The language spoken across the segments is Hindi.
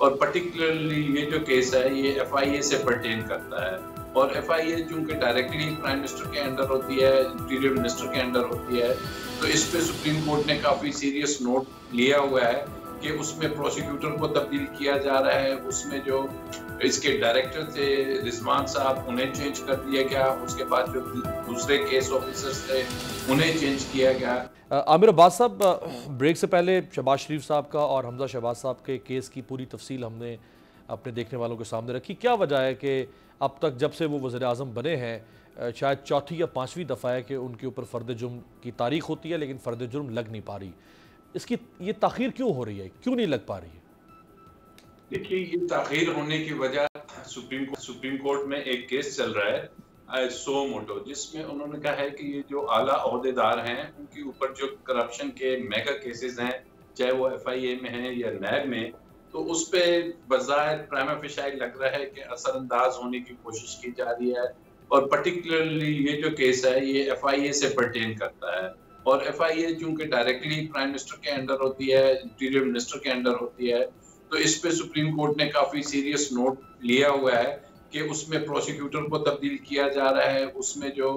और पर्टिकुलरली ये जो केस है ये एफआईए से पर्टेन करता है और एफआईए चूंकि डायरेक्टली प्राइम मिनिस्टर के अंडर होती है, इंटीरियर मिनिस्टर के अंडर होती है, तो इस पे सुप्रीम कोर्ट ने काफी सीरियस नोट लिया हुआ है कि उसमें प्रोसिक्यूटर को तब्दील किया जा रहा है। उसमें जो इसके डायरेक्टर थे रिजवान साहब, उन्हें चेंज कर दिया गया। उसके बाद जो दूसरे केस ऑफिसर्स थे उन्हें चेंज किया गया। आमिर अब्बास साहब, ब्रेक से पहले शहबाज शरीफ साहब का और हमजा शहबाज साहब के केस की पूरी तफसील हमने अपने देखने वालों के सामने रखी। क्या वजह है कि अब तक जब से वो वज़ीर आज़म बने हैं शायद चौथी या पाँचवीं दफ़ा है कि उनके ऊपर फ़र्द जुर्म की तारीख होती है लेकिन फ़र्द जुर्म लग नहीं पा रही? इसकी ये ताख़ीर क्यों हो रही है, क्यों नहीं लग पा रही है? देखिए, ये ताख़ीर होने की वजह सुप्रीम कोर्ट में एक केस चल रहा है सो मोटो, जिसमें उन्होंने कहा है कि ये जो आला ओहदेदार हैं उनके ऊपर जो करप्शन के मेगा केसेस हैं, चाहे वो एफआईए में हैं या नैब में, तो उस पे बज़ाहिर प्राइमा फेशी लग रहा है कि असरअंदाज होने की कोशिश की जा रही है। और पर्टिकुलरली ये जो केस है ये एफआईए से पर्टेन करता है और एफआईए चूंकि डायरेक्टली प्राइम मिनिस्टर के अंडर होती है, इंटीरियर मिनिस्टर के अंडर होती है, तो इस पे सुप्रीम कोर्ट ने काफी सीरियस नोट लिया हुआ है कि उसमें प्रोसिक्यूटर को तब्दील किया जा रहा है। उसमें जो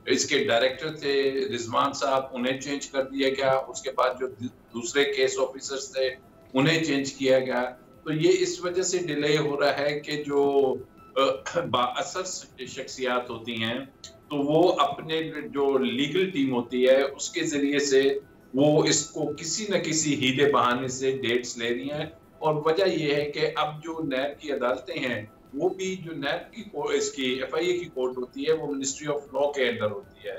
इसके डायरेक्टर थे रिजवान साहब, उन्हें चेंज कर दिया गया। उसके बाद जो दूसरे केस ऑफिसर्स थे उन्हें चेंज किया गया। तो ये इस वजह से डिले हो रहा है कि जो बाअसर शख्सियात होती हैं तो वो अपने जो लीगल टीम होती है उसके जरिए से वो इसको किसी न किसी हीले बहाने से डेट्स ले रही हैं। और वजह ये है कि अब जो नैब की अदालतें हैं वो भी जो नैब की इसकी एफआईए की कोर्ट होती है वो मिनिस्ट्री ऑफ लॉ के अंडर होती है।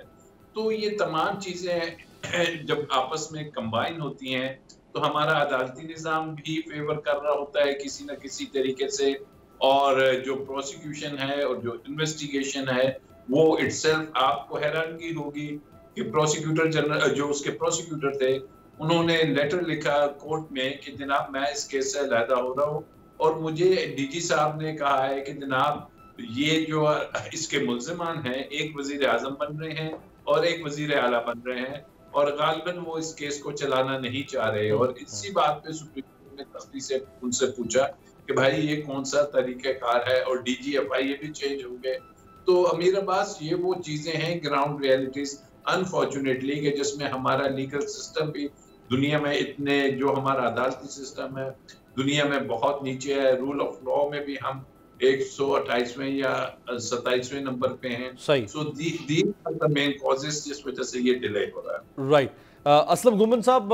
तो ये तमाम चीजें जब आपस में कंबाइन होती हैं तो हमारा अदालती निज़ाम भी फेवर कर रहा होता है किसी न किसी तरीके से, और जो प्रोसिक्यूशन है और जो इन्वेस्टिगेशन है वो इटसेल्फ आपको हैरानगी होगी कि प्रोसिक्यूटर जनरल जो उसके प्रोसिक्यूटर थे उन्होंने लेटर लिखा कोर्ट में कि जनाब मैं इस केस से अलहदा हो रहा हूँ और मुझे डीजी साहब ने कहा है कि जनाब ये जो इसके मुल्जिमान हैं एक वजीर आजम बन रहे हैं और एक वजीर आला बन रहे हैं और गालिबन वो इस केस को चलाना नहीं चाह रहे। और इसी बात पे सुप्रीम कोर्ट ने तख्ती से उनसे पूछा कि भाई ये कौन सा तरीक़ेकार है, और डीजीएफआईए भी चेंज हो गए। तो अमीर अब्बास, ये वो चीजें हैं ग्राउंड रियलिटीज अनफॉर्चुनेटली कि जिसमें हमारा लीगल सिस्टम भी दुनिया में इतने, जो हमारा अदालती सिस्टम है दुनिया में बहुत नीचे है। रूल ऑफ लॉ में भी हम 128वें या 27वें नंबर पे हैं। सही। So these are the main causes जिस वजह से ये डिले हो रहा है। राइट। असलम गुमन साहब,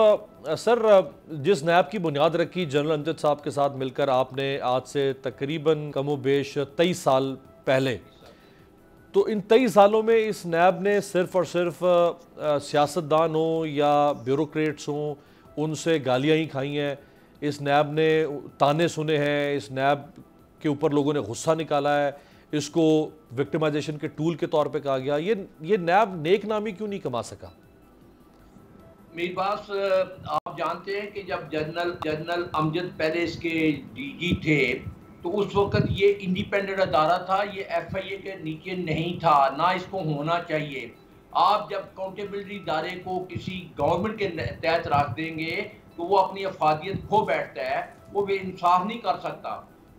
सर जिस नैब की बुनियाद रखी जनरल अमजद साहब के साथ मिलकर आपने आज से तकरीबन कमोबेश 23 साल पहले, तो इन 23 सालों में इस नैब ने सिर्फ और सिर्फ सियासतदान हो या ब्यूरोक्रेट्स हों उनसे गालियाँ ही खाई हैं। इस नैब ने ताने सुने हैं, इस नैब के ऊपर लोगों ने गुस्सा निकाला है, इसको विक्टिमाइजेशन के टूल के तौर पे कहा गया। ये नैब नेक नामी क्यों नहीं कमा सका? मेरे पास आप जानते हैं कि जब जनरल अमजद पहले इसके डीजी थे तो उस वक्त ये इंडिपेंडेंट अदारा था, ये एफआईए के नीचे नहीं था, ना इसको होना चाहिए। आप जब अकाउंटेबिलिटी इदारे को किसी गवर्नमेंट के तहत रख देंगे तो वो अपनी अफादियत खो बैठता है, वो बेइंसाफ नहीं कर सकता।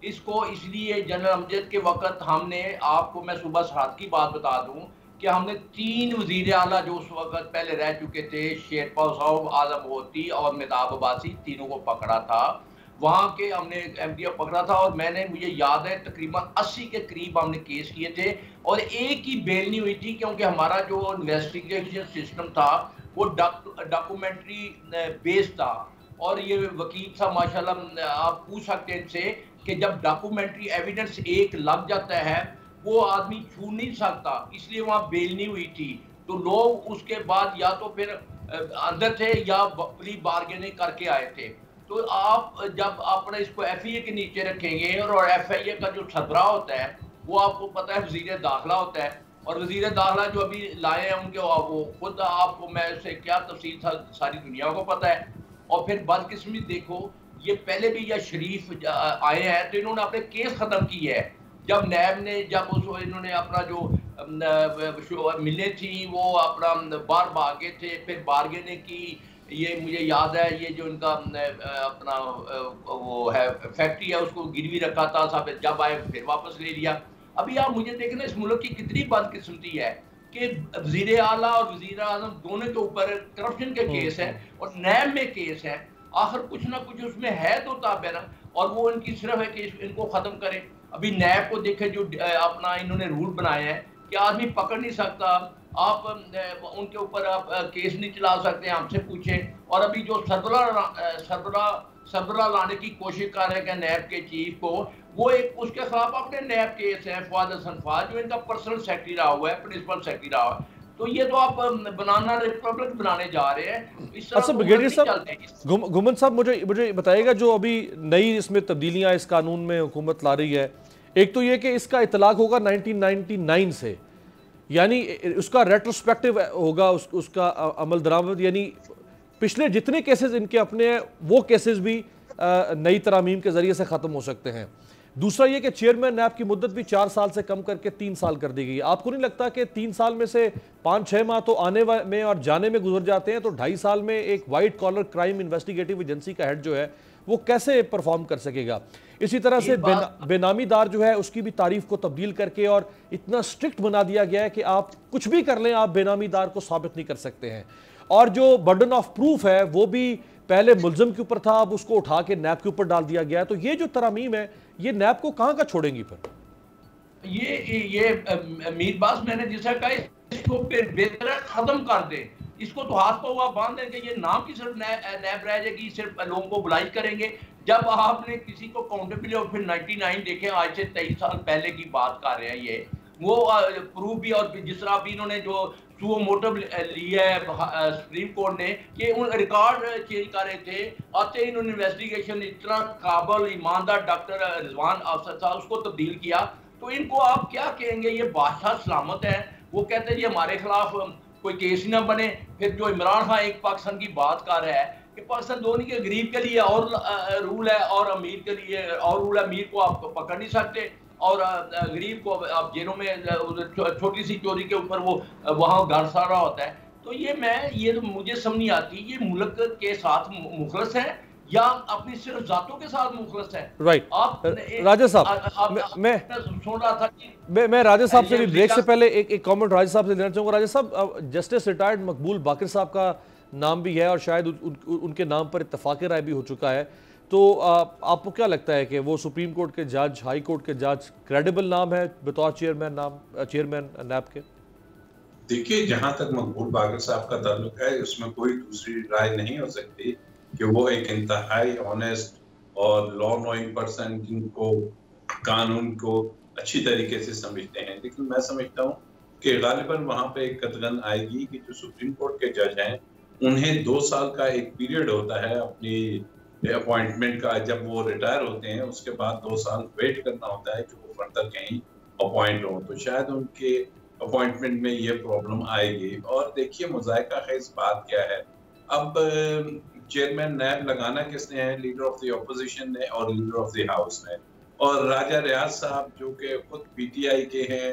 इसको इसलिए जनरल अमजद के वक्त हमने, आपको मैं सुबह सरहद की बात बता दूं कि हमने 3 वजीर आला जो उस वक्त पहले रह चुके थे, शेरपाल साहब, आलम होती और मेहताब अब्बासी, तीनों को पकड़ा था। वहाँ के हमने एमडीएफ पकड़ा था और मुझे याद है तकरीबन 80 के करीब हमने केस किए थे और एक ही बेल नहीं हुई थी, क्योंकि हमारा जो इन्वेस्टिगेशन सिस्टम था वो डॉक्यूमेंट्री बेस्ड था। और ये वकील साहब माशाल्लाह आप पूछ सकते हैं इनसे कि जब डॉक्यूमेंट्री एविडेंस एक लग जाता है वो आदमी छू नहीं सकता, इसलिए वहाँ बेल नहीं हुई थी। तो लोग उसके बाद या तो फिर अंदर थे या प्री बार्गेनिंग करके आए थे। तो आप जब अपने इसको एफआईए के नीचे रखेंगे और एफआईए का जो सरबराह होता है वो आपको पता है वजीर दाखिला होता है, और वजीर दाखिला जो अभी लाए हैं उनके वो खुद आपको मैं से क्या तफसील सारी दुनिया को पता है। और फिर बदकिस्मती देखो, ये पहले भी या शरीफ आए हैं तो इन्होंने अपने केस खत्म की है। जब नैब ने इन्होंने अपना जो मिले थी वो अपना बार भागे थे, फिर बार्गेनिंग की, ये मुझे याद है, ये जो इनका अपना वो है फैक्ट्री है, उसको गिरवी रखा था साहब, जब आए फिर वापस ले लिया। अभी आप मुझे देखना इस मुल्क की कितनी बदकिस्मती है कि वज़ीर आला और वज़ीर आज़म दोनों के ऊपर करप्शन के केस है और नैब में केस है। आखिर कुछ ना कुछ उसमें है तो ताब है ना, और वो इनकी सिर्फ है कि इनको ख़त्म करें। अभी नैब को देखे जो अपना इन्होंने रूल बनाए हैं कि आदमी पकड़ नहीं सकता, आप उनके ऊपर आप केस नहीं चला सकते, हमसे पूछें। और अभी जो सरबरा लाने की कोशिश कर रहे हैं नैब के चीफ को, वो एक उसके खिलाफ अपने नैब केस है, फवाद हसन फवाद जो इनका पर्सनल सेक्रेटरी रहा हुआ है, प्रिंसिपल सेक्रेटरी रहा हुआ है। तो ये तो आप बनाना रिपब्लिक बनाने जा रहे हैं। अच्छा ब्रिगेडियर साहब, घुमन साहब मुझे बताइएगा, जो अभी नई इसमें तब्दीलियां इस कानून में हुकूमत ला रही है, एक तो ये कि इसका इतलाक होगा 1999 से, यानी उसका रेट्रोस्पेक्टिव होगा उसका अमल दरामद, यानी पिछले जितने केसेस इनके अपने हैं वो केसेस भी नई तरामीम के जरिए से ख़त्म हो सकते हैं। दूसरा ये कि चेयरमैन नैब की मुद्दत भी 4 साल से कम करके 3 साल कर दी गई। आपको नहीं लगता कि 3 साल में से 5-6 माह तो आने में और जाने में गुजर जाते हैं, तो 2.5 साल में एक white collar crime investigative agency का हेड जो है वो कैसे परफॉर्म कर सकेगा? इसी तरह से बेनामीदार जो है उसकी भी तारीफ को तब्दील करके और इतना स्ट्रिक्ट बना दिया गया है कि आप कुछ भी कर लें, आप बेनामीदार को साबित नहीं कर सकते हैं। और जो बर्डन ऑफ प्रूफ है वो भी पहले मुल्जिम के ऊपर था, अब उसको उठा के नैब के ऊपर डाल दिया गया है। तो ये जो तरामीम है ये नैब को कहां का छोड़ेंगी फिर? ये मीरबाज मैंने जैसा कहा, इसको बेहतर खत्म कर दे, इसको तो हाथ को बांध देंगे, ये नाम की सिर्फ नैब रह जाएगी, सिर्फ लोगों को बुलाई करेंगे। जब आपने किसी को काउंटेबल और फिर 99 देखे, आज से 23 साल पहले की बात कर रहे हैं, ये वो प्रूफ भी, और जिस तरह अभी इन्होंने जो सुओ मोटिव लिया है सुप्रीम कोर्ट ने कि उन रिकॉर्ड चेंज कर रहे थे, आते इन्होंने इन्वेस्टिगेशन इतना काबल ईमानदार डॉक्टर रिजवान अफसर था उसको तब्दील किया। तो इनको आप क्या कहेंगे? ये बादशाह सलामत है, वो कहते हैं जी हमारे खिलाफ कोई केस ही ना बने। फिर जो इमरान खान एक पाकिस्तान की बात कर रहा है कि पाकिस्तान दोनों के गरीब के लिए और रूल है और अमीर के लिए और रूल है, अमीर को आप पकड़ नहीं सकते और गरीब को आप जेलों में छोटी सी चोरी के ऊपर वो वहाँ घर सारा होता है। तो ये तो मुझे समझ नहीं आती, ये मुल्क के साथ मुखलस है या अपनी सिर्फ जातों के साथ मुखलस है? राइट। आप राजा साहब, मैं सुन रहा था कि मैं राजा साहब से भी ब्रेक से पहले एक कमेंट राजा साहब से लेना चाहूंगा। राजा साहब, जस्टिस रिटायर्ड मकबूल बाकिर साहब का नाम भी है और शायद उनके नाम पर इत्तफाक राय भी हो चुका है। तो आपको क्या लगता है कि वो सुप्रीम कोर्ट के जज, हाई कोर्ट के जज क्रेडिबल नाम है बतौर चेयरमैन नैब के? देखिए, जहां तक मकबूल बाकिर साहब का ताल्लुक है, उसमें कोई दूसरी राय नहीं हो सकती कि वो एक इंतहाई ऑनेस्ट और लॉ नोइंग पर्सन जिनको कानून को अच्छी तरीके से समझते हैं। लेकिन मैं समझता हूँ कि गालिबन वहाँ पे एक कतगन आएगी कि जो सुप्रीम कोर्ट के जज हैं उन्हें 2 साल का एक पीरियड होता है अपनी अपॉइंटमेंट का, जब वो रिटायर होते हैं उसके बाद 2 साल वेट करना होता है कि वो फर्दर कहीं अपॉइंट हो। तो शायद उनके अपॉइंटमेंट में ये प्रॉब्लम आएगी। और देखिए, मुज़ायका ख़ेज़ बात क्या है, अब चेयरमैन नैब लगाना किसने है? लीडर ऑफ द ऑपोजिशन ने और लीडर ऑफ द हाउस ने। और राजा रियाज साहब जो कि खुद पीटीआई के हैं,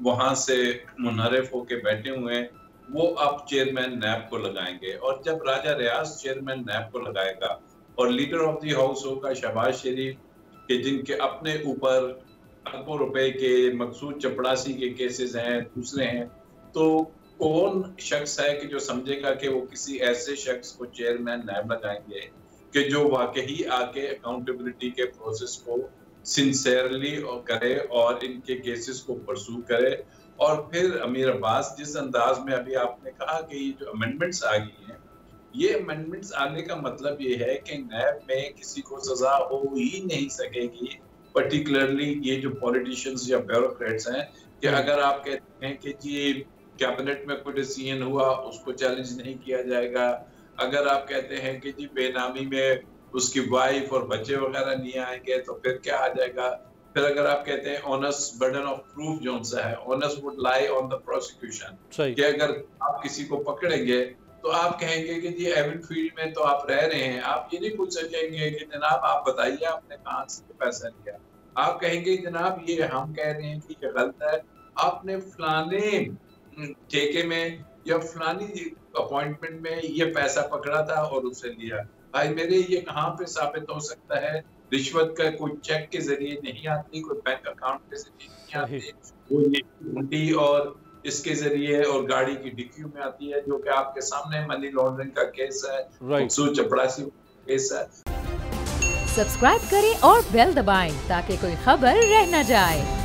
वहां से मुनहरफ होके बैठे हुए हैं, वो अब चेयरमैन नैब को लगाएंगे। और जब राजा रियाज चेयरमैन नैब को लगाएगा और लीडर ऑफ द हाउस होगा शहबाज शरीफ के, जिनके अपने ऊपर अरबों रुपए के मकसूद चपड़ासी के केसेस हैं, दूसरे हैं, तो कौन शख्स है कि जो समझेगा कि वो किसी ऐसे शख्स को चेयरमैन नैब लगाएंगे कि जो वाकई आके अकाउंटेबिलिटी के प्रोसेस को सिंसियरली करे और इनके केसेस को परसू करे। और फिर अमीर अब्बास, जिस अंदाज में अभी आपने कहा कि ये जो अमेंडमेंट्स आ गई हैं, ये अमेंडमेंट्स आने का मतलब ये है कि नैब में किसी को सजा हो ही नहीं सकेगी, पर्टिकुलरली ये जो पॉलिटिशियंस या ब्यूरोक्रेट्स हैं, कि अगर आप कहते हैं कि जी कैबिनेट में कोई डिसीजन हुआ उसको चैलेंज नहीं किया जाएगा, अगर आप कहते हैं कि जी बेनामी में उसकी वाइफ और बच्चे वगैरह नहीं आएंगे तो फिर क्या आ जाएगा, फिर अगर आप कहते हैं ऑनर्स बर्डन ऑफ प्रूफ जो सा है, honours would lie on the prosecution, कि अगर आप किसी को पकड़ेंगे तो आप कहेंगे कि जी एवनफील्ड में तो आप रह रहे हैं, आप ये नहीं पूछ सकेंगे कि जनाब आप बताइए आपने कहाँ से पैसा लिया। आप कहेंगे जनाब ये हम कह रहे हैं कि ये गलत है, आपने फलाने ठेके में या फलानी अपॉइंटमेंट में ये पैसा पकड़ा था और उसे लिया। भाई मेरे ये कहाँ पे साबित हो सकता है? रिश्वत का कोई चेक के जरिए नहीं आती, कोई बैंक अकाउंट के जरिए नहीं आती, वो ये हुंडी और इसके जरिए और गाड़ी की डिक्कियों में आती है, जो कि आपके सामने मनी लॉन्ड्रिंग का केस है, चपरासी केस है। सब्सक्राइब करें और बेल दबाएं ताकि कोई खबर रह न जाए।